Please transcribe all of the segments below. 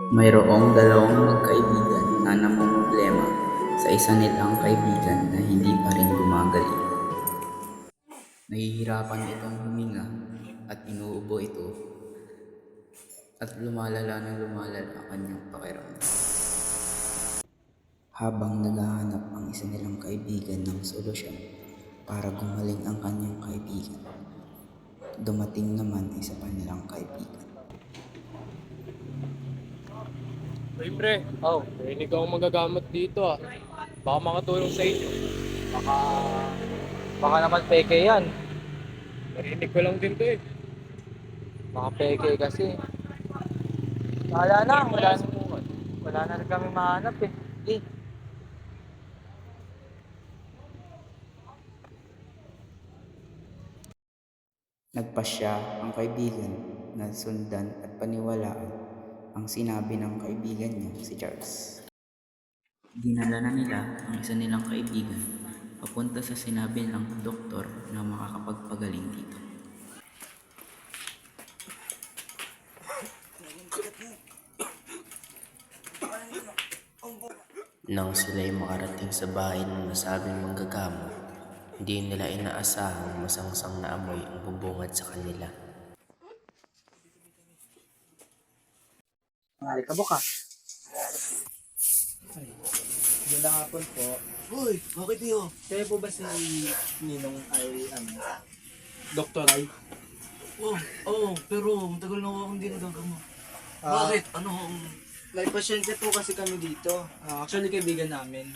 Mayroong dalawang magkaibigan na namomroblema sa isa nilang kaibigan na hindi pa rin gumagaling. Nahihirapan itong huminga at inuubo ito at lumalala ng lumalala ang kanyang pakiramdam. Habang naghahanap ang isa nilang kaibigan ng solusyon para gumaling ang kanyang kaibigan, dumating naman isa pa nilang kaibigan. Uy, pre. Narinig akong magagamot dito ah. Baka makatulong sa inyo. Baka, baka naman peke yan. Narinig ko lang din to eh. Baka peke kasi. Wala na rin kami mahanap eh. Eh, Nagpasya ang kaibigan na sundan at paniwalaan ang sinabi ng kaibigan niya si Charles. Dinala na nila ang isa nilang kaibigan papunta sa sinabi ng doktor na makakapagpagaling dito. Nang sila'y makarating sa bahay ng nasabing manggagamot, hindi nila inaasahang masangsang na amoy ang bubungad sa kanila. Mari ka buka. Magandang hapon po. Uy, bakit niyo? Kayo po ba si Ninong ay Dr. Ay? Pero matagal na ako hindi nagagamot. Ah, Bakit? Ano ang... May pasyente po kasi kami dito. Actually, kaibigan namin.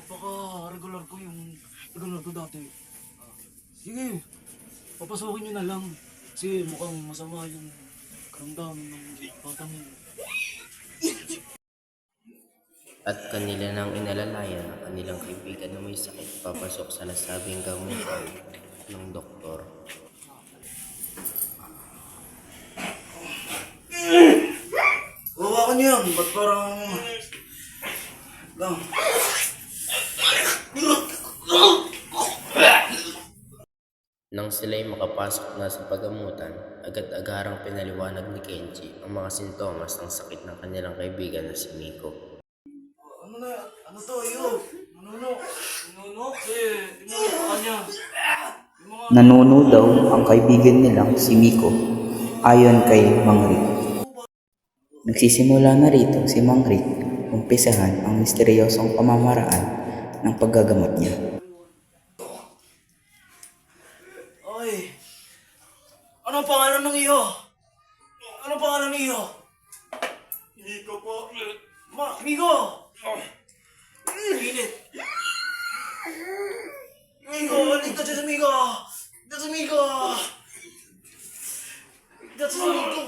Baka regular ko yung... Regular ko dati. Sige, papasokin nyo na lang. Kasi mukhang masama yung karamdam ng batang yun. At kanila nang inalalayan ang kanilang kaibigan na may sakit papasok sa nasabing gamutan ng doktor. Hawakan nyo yan, ba't parang... Lang. Nang sila'y makapasok na sa pagamutan, agad-agarang pinaliwanag ni Kenji ang mga sintomas ng sakit ng kanilang kaibigan na si Miko. Ano na? Ano to, iyo? Nanuno? Nanuno? Tinuno ka kanya. Nanuno daw ang kaibigan nilang si Miko ayon kay Mang Rick. Nagsisimula na rito si Mang Rick umpisahan ang misteryosong pamamaraan ng paggagamot niya. Ay, anong pangalan ng iyo? Anong pangalan ng iyo? Miko po. Miko! Init. Miko, dito sa Miko! Dito sa Miko! Dito sa Miko!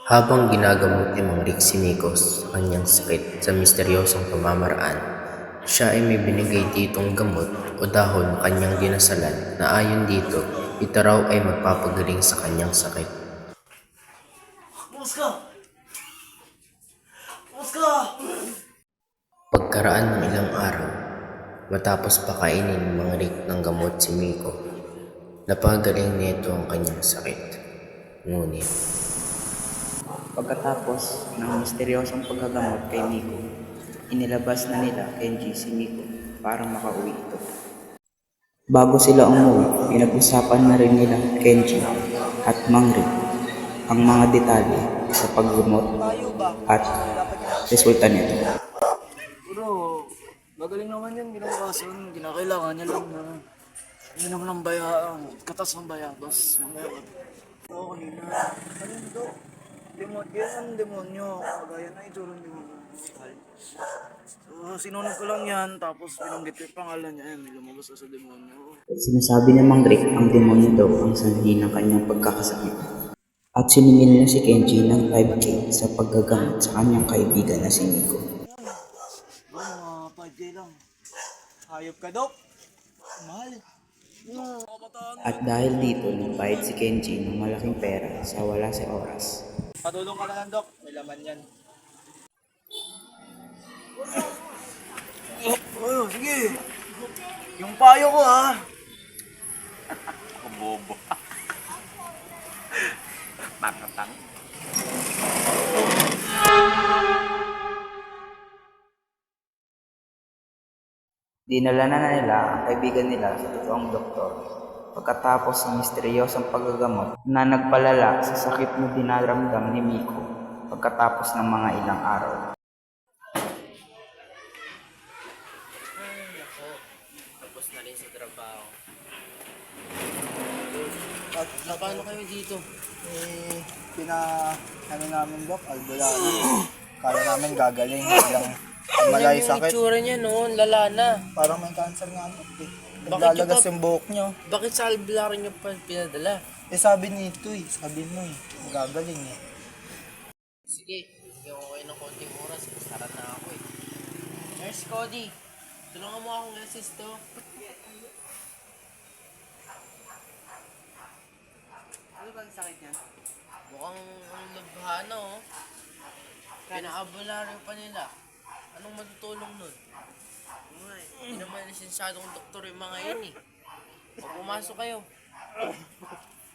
Habang ginagamot ni Mang Rick si Miko sa kanyang sakit sa misteryosong pamamaraan, siya ay may binigay ditong gamot o dahon na kanyang dinasalan na ayon dito, ito raw ay magpapagaling sa kanyang sakit. Bukas ka! Bukas ka! Pagkaraan ng ilang araw, matapos pakainin ni Mang Rick ng gamot si Miko, napagaling nito ang kanyang sakit. Ngunit, pagkatapos ng misteryosong paggagamot kay Miko, inilabas na nila Kenji si Miko para makauwi ito. Bago sila umuwi, pinag-usapan na rin nila Kenji at Mang Rick ang mga detalye sa paggamot at resulta nito. Pero, magaling naman yan, ginagawasan. Ginakailangan niya lang na yun naman ang katas ng bayabas. Mamaya ka. Oo, kanina. Ano yun daw? Demonyo, yan ang demonyo. Kagaya na itsura ng demonyo. So, sinunod ko lang yan, tapos binanggit ko yung pangalan niya. Yan, lumabas na sa demonyo. Sinasabi ni Mang Rick ang demonyo daw ang sanhi ng kanyang pagkakasakit. At siningil na si Kenji ng 5K sa paggagamot sa kanyang kaibigan na si Miko. Mga 5K lang. Hayop ka, Dok. Mahal. At dahil dito, nagbayad si Kenji ng malaking pera sa wala sa oras. Patulong ka na lang, Dok. May laman yan. Oh, sige. Yung payo ko, ha? Bobo. Matatang. Dinala na nila ang kaibigan nila sa totoong doktor. Pagkatapos ng misteryosong paggagamot na nagpalala sa sakit na dinaramdam ni Miko pagkatapos ng mga ilang araw. Tapos na rin sa trabaho. Paano kayo dito? Ano namin, Doc, albularyo. Kala namin gagaling, biglang malay sakit. itsura niya noon, lala na. Parang may cancer nga, Doc, eh. Bakit Naglalagas yung yung buhok nyo. Bakit sa albularyo niyo pa pinadala? Sabi nito sabi mo gagaling eh. Sige, bigyan ko kayo ng konting oras. Start na ako eh. Nurse Cody, tulungan mo akong assist to. Ano ba ang sakit niya? Mukhang ang labhana oh. Pinaabularyo pa nila. Anong matutulong nun? Hindi naman lisensyadong doktor yung mga yun eh. O pumasok kayo.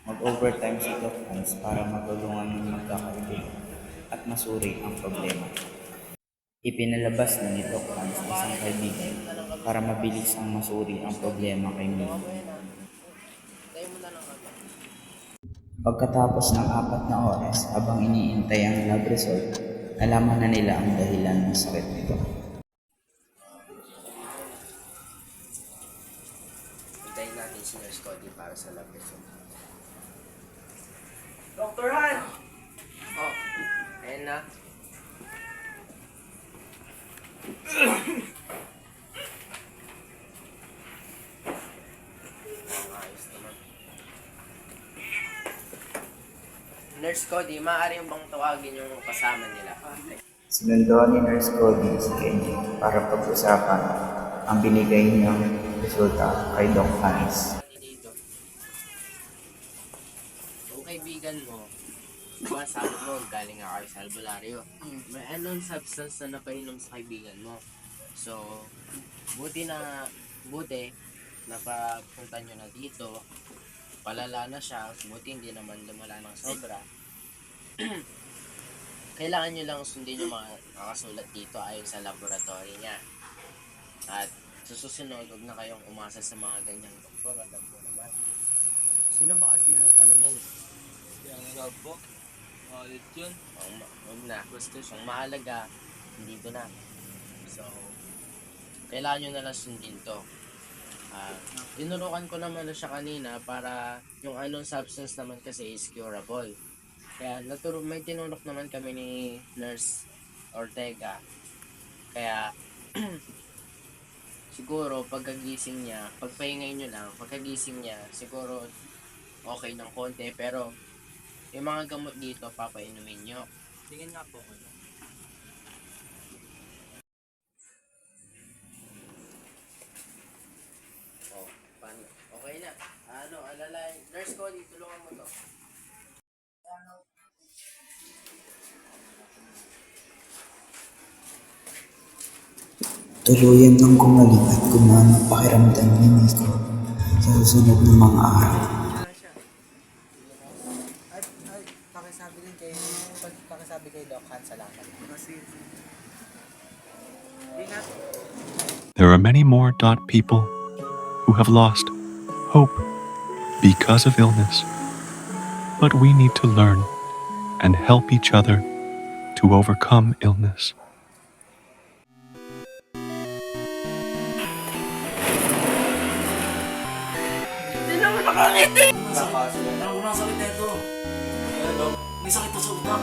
Mag-overtime si Doc Hans para matulungan ng magkakaibigan at masuri ang problema. Ipinalabas na ni Doc Hans ang isang kaibigan para mabilis ang masuri ang problema kay Miko. Tayo mo na lang kami. Pagkatapos ng 4 na oras habang iniintay ang lab result, nalaman na nila ang dahilan ng sakit nito. Hintayin natin si Nurse Cody para sa lab result. Dr. Han! Oh, ayun na. Ayos naman. Nurse Cody, maaari yung bang tawagin yung kasama nila? Sinundoan ni Nurse Cody si Kenji para pag-usapan ang binigay niyang resulta kay Doc Hans. Dito. Kung kaibigan mo, diba sabi mo galing nga kayo sa albularyo, may anong substance na napainom sa kaibigan mo. So, buti napapunta nyo na dito, palala na siya, buti hindi naman lumala ng sobra. Kailangan nyo lang sundin yung mga nakasulat dito ayon sa laboratory niya. At sa susunod, huwag na kayong umasa sa mga ganyang doktor. Alam mo naman. Sino ba kasi ano yan eh? Yan nga po. Ulit yun. Huwag na. Basta ang mahalaga, dito na. So, kailangan nyo na lang sundin to. Tinurukan ko naman na siya kanina para yung anong substance naman kasi is curable. Kaya may tinurok naman kami ni Nurse Ortega. Kaya siguro pagkagising niya, pagpahingay nyo lang, pagkagising niya, siguro okay ng konti. Pero yung mga gamot dito, papainumin nyo. Tingin nga po ko. Oh, paano? Okay na. Alalay. Nurse Cody, tulungan mo to. Tuluyan ng gumaling at gumana ang pakiramdam ni Miko sa susunod ng mga araw. Ay, pakisabi kay Doc Han, salamat. There are many more dot people who have lost hope because of illness. But we need to learn and help each other to overcome illness. Ang sakit nito. May sakit na sa utak.